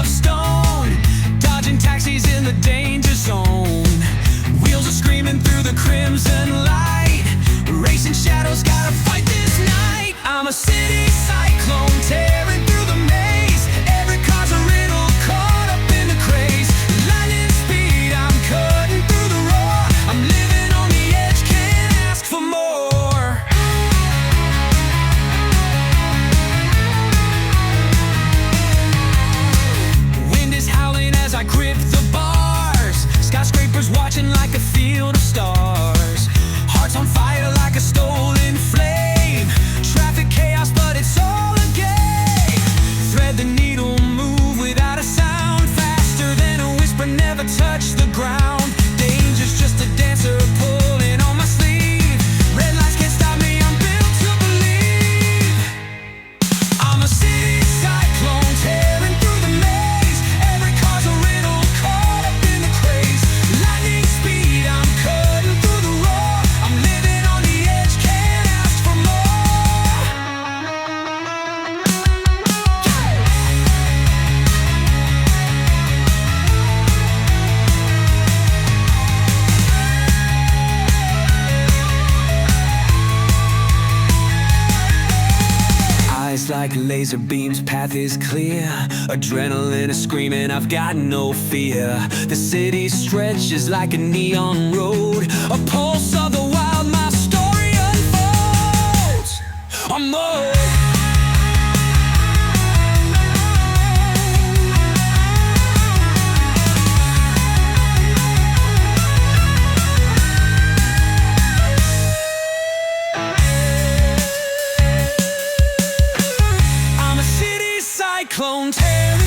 of stone, dodging taxis in the danger zone. Wheels are screaming through the crimson light, racing shadows, gotta fight this night. I'm a city cyclone tearing through the maze. Every car's a riddle caught up in the craze. Lightning speed, I'm cutting through the roar. I'm living on the edge, can't ask for more. Wind is howling as I grip the bars. Skyscrapers watching like a field of stars. Hearts on fire like a stolen flame. Traffic chaos, but it's all a game. Thread the needle, move without a sound. Faster than a whisper, never touch the ground. Danger's just a dancer pulling on my sleeve. Red lights can't stop me, I'm built to believe. I'm a city cyclone tearing through the maze. Every car's a riddle caught up in the craze. Lightning speed, I'm cutting through the roar. I'm living on the edge, can't ask for more. Eyes like laser beams, path is clear. Adrenaline is screaming, I've got no fear. The city stretches like a neon road, a pulse of the wild, my story unfolds. I'm more. I'm a city cyclone tearing